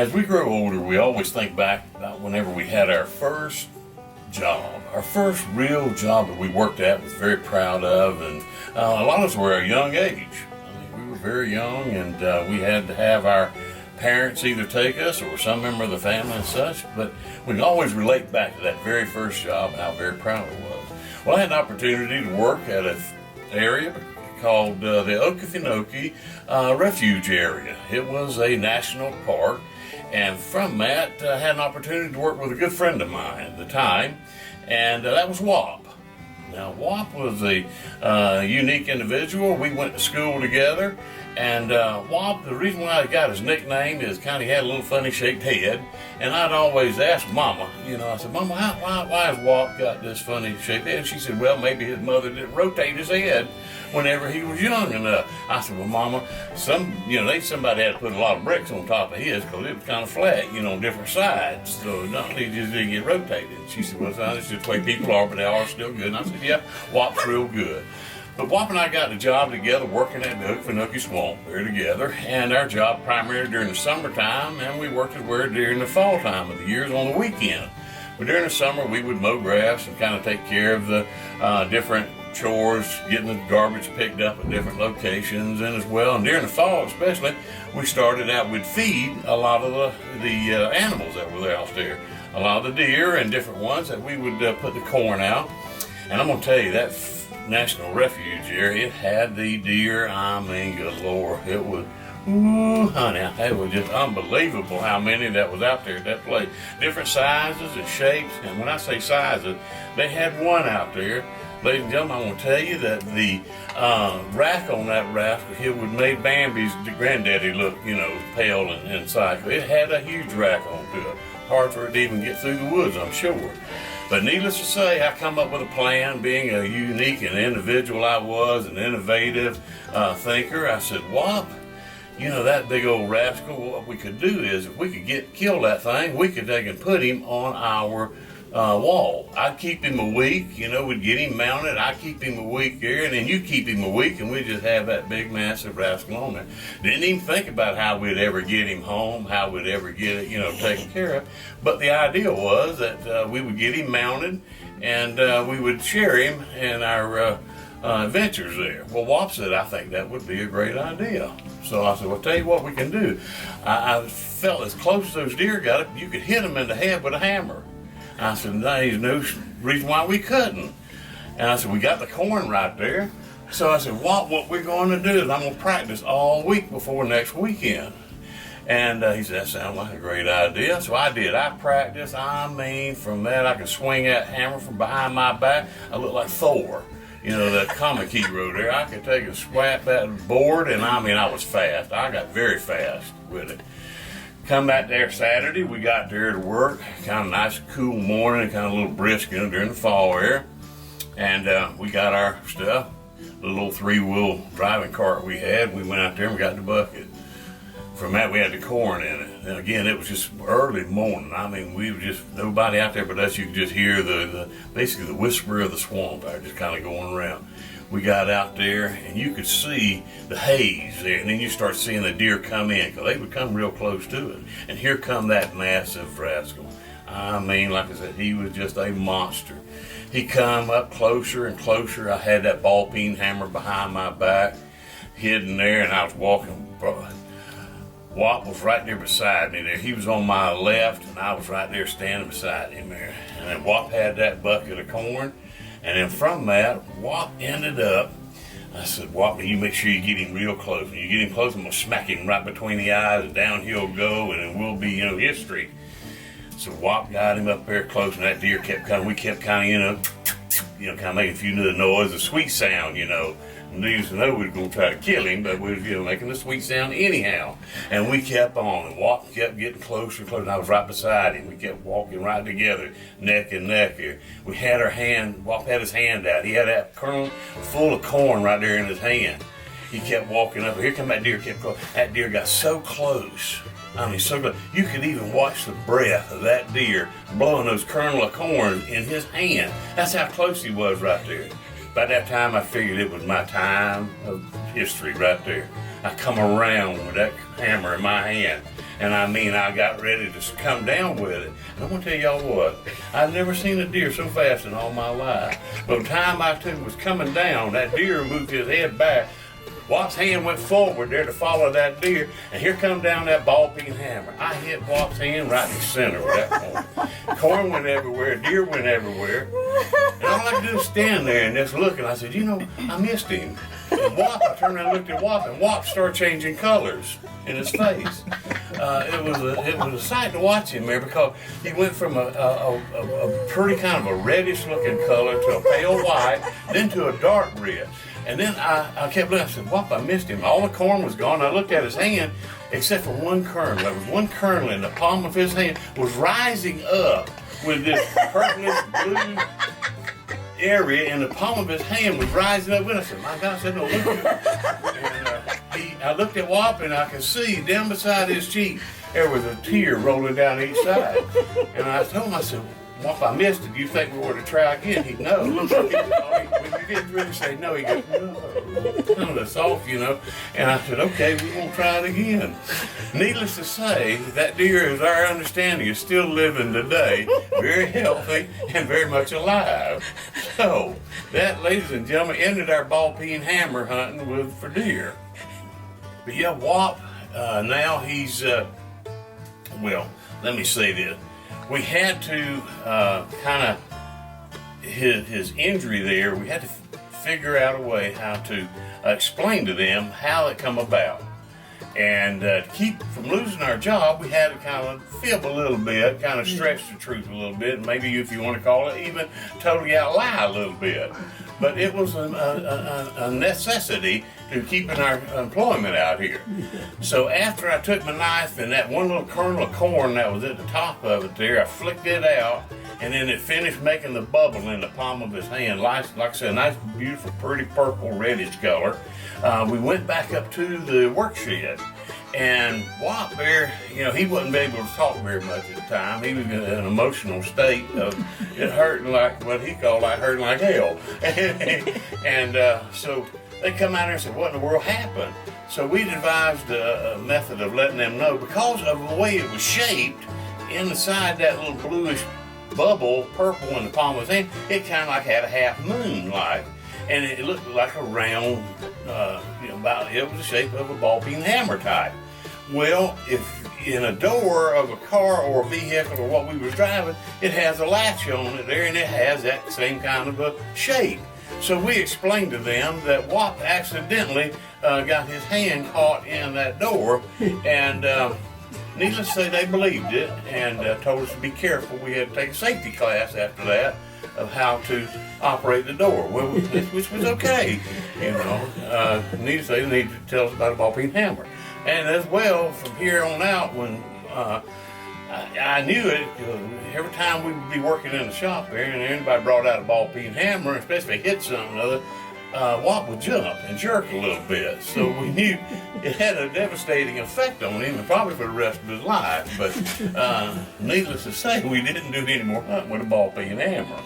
As we grow older, we always think back about whenever we had our first job, our first real job that we worked at, was very proud of, and a lot of us were a young age. I mean, we were very young, and we had to have our parents either take us or some member of the family and such, but we can always relate back to that very first job and how very proud it was. Well, I had an opportunity to work at an area called the Okefenokee Refuge Area. It was a national park, and from that I had an opportunity to work with a good friend of mine at the time, and that was Wop. Now, Wop was a unique individual. We went to school together, and Wop, the reason why he got his nickname is he had a little funny shaped head, and I'd always ask Mama, I said, Mama, why has Wop got this funny shaped head? And she said, well, maybe his mother didn't rotate his head whenever he was young enough. I said, well, Mama, somebody had to put a lot of bricks on top of his because it was kind of flat, on different sides. So not only just didn't get rotated. She said, well, son, it's just the way people are, but they are still good. And I said, yeah, Wop's real good. But Wop and I got a job together working at the Okefenokee Swamp. We were together, and our job primarily during the summertime, and we worked as well during the fall time of the years on the weekend. But during the summer, we would mow grass and kind of take care of the different chores, getting the garbage picked up at different locations, and as well. And during the fall especially, we started out, we'd feed a lot of the animals that were out there. A lot of the deer and different ones that we would put the corn out. And I'm going to tell you, that National Refuge area had the deer, I mean, good Lord, it was, ooh, honey, it was just unbelievable how many that was out there at that place. Different sizes and shapes, and when I say sizes, they had one out there. Ladies and gentlemen, I want to tell you that the rack on that rascal, it would make Bambi's granddaddy look, pale and psycho. It had a huge rack onto it. Hard for it to even get through the woods, I'm sure. But needless to say, I come up with a plan, being a unique and individual I was, an innovative thinker. I said, Wop, that big old rascal, what we could do is, if we could kill that thing, we could take and put him on our wall. I'd keep him a week, we'd get him mounted. I'd keep him a week there, and then you keep him a week, and we'd just have that big, massive rascal on there. Didn't even think about how we'd ever get him home, how we'd ever get it, taken care of. But the idea was that we would get him mounted, and we would share him in our adventures there. Well, Wop said, I think that would be a great idea. So I said, well, tell you what we can do. I felt as close as those deer got it, you could hit them in the head with a hammer. I said, there's no reason why we couldn't. And I said, we got the corn right there. So I said, what we're going to do is I'm going to practice all week before next weekend. And he said, that sounds like a great idea. So I did. I practiced. I mean, from that, I could swing that hammer from behind my back. I looked like Thor, that comic hero there. I could take and swap that board, and I was fast. I got very fast with it. Come back there Saturday, we got there to work, kind of nice cool morning, kind of a little brisk, during the fall air. And we got our stuff, the little 3-wheel driving cart we had. We went out there and we got the bucket. From that, we had the corn in it. And again, it was just early morning. We were just, nobody out there but us. You could just hear basically the whisper of the swamp there, just kind of going around. We got out there, and you could see the haze there, and then you start seeing the deer come in, because they would come real close to it. And here come that massive rascal. Like I said, he was just a monster. He come up closer and closer. I had that ball peen hammer behind my back, hidden there, and I was walking. Wop was right there beside me there. He was on my left, and I was right there standing beside him there. And then Wop had that bucket of corn. And then from that, Wop ended up, I said, Wop, you make sure you get him real close. When you get him close, I'm going to smack him right between the eyes, and down he'll go, and it will be, history. So Wop got him up there close, and that deer kept coming. We kept kind of, kind of making a few noise, a sweet sound, Needless to know we were going to try to kill him, but we were making a sweet sound anyhow. And we kept on, and Wop kept getting closer and closer, and I was right beside him. We kept walking right together, neck and neck here. We had Wop had his hand out. He had that kernel full of corn right there in his hand. He kept walking up. Here come that deer, kept going. That deer got so close. So close. You could even watch the breath of that deer blowing those kernel of corn in his hand. That's how close he was right there. By that time, I figured it was my time of history right there. I come around with that hammer in my hand. And I mean, I got ready to come down with it. And I'm gonna tell y'all what, I've never seen a deer so fast in all my life. By the time I was coming down, that deer moved his head back. Wap's hand went forward there to follow that deer, and here come down that ball peen hammer. I hit Wap's hand right in the center of that corn. Corn went everywhere, deer went everywhere. And all I could do was stand there and just look, and I said, you know, I missed him. And Wap, I turned around and looked at Wap, and Wap started changing colors in his face. It was a sight to watch him there, because he went from a pretty kind of a reddish looking color to a pale white, then to a dark red. And then I kept looking, I said, Wap, I missed him. All the corn was gone. I looked at his hand, except for one kernel. There was one kernel in the palm of his hand, was rising up with this purplish blue area in the palm of his hand, was rising up with it. I said, my God, I said, no, look at it. And I looked at Wap, and I could see down beside his cheek, there was a tear rolling down each side. And I told him, I said, Wap, I missed it. Do you think we were to try again? He no. We didn't really say no. He goes, no. Kind of soft, you know. And I said, okay, we won't try it again. Needless to say, that deer, as our understanding, is still living today, very healthy and very much alive. So that, ladies and gentlemen, ended our ball peen hammer hunting for deer. But yeah, Wap, now he's, well, let me say this. We had to kind of, his injury there, we had to figure out a way how to explain to them how it come about. And to keep from losing our job, we had to kind of fib a little bit, kind of stretch the truth a little bit, maybe if you want to call it, even totally out lie a little bit. But it was a necessity to keeping our employment out here. So after I took my knife and that one little kernel of corn that was at the top of it there, I flicked it out, and then it finished making the bubble in the palm of his hand. Like I said, a nice, beautiful, pretty purple, reddish color. We went back up to the work shed. And Wap there, you know, he wasn't able to talk very much at the time. He was in an emotional state of it hurting like what he called like hurting like hell. And so they come out there and said, what in the world happened? So we devised a method of letting them know, because of the way it was shaped inside that little bluish bubble, purple in the palm of his hand, it kind of like had a half moon like. And it looked like a round, you know, it was the shape of a ball peen hammer type. Well, if in a door of a car or a vehicle or what we was driving, it has a latch on it there, and it has that same kind of a shape. So we explained to them that Wap accidentally got his hand caught in that door, and needless to say, they believed it and told us to be careful. We had to take a safety class after that of how to operate the door, which was okay, you know. Needless to say, they needed to tell us about a ball peen hammer. And as well, from here on out, when I knew it, every time we would be working in the shop there and anybody brought out a ball peen hammer, especially if it hit something or other, Wap would jump and jerk a little bit. So we knew it had a devastating effect on him, and probably for the rest of his life. But needless to say, we didn't do any more hunting with a ball peen hammer.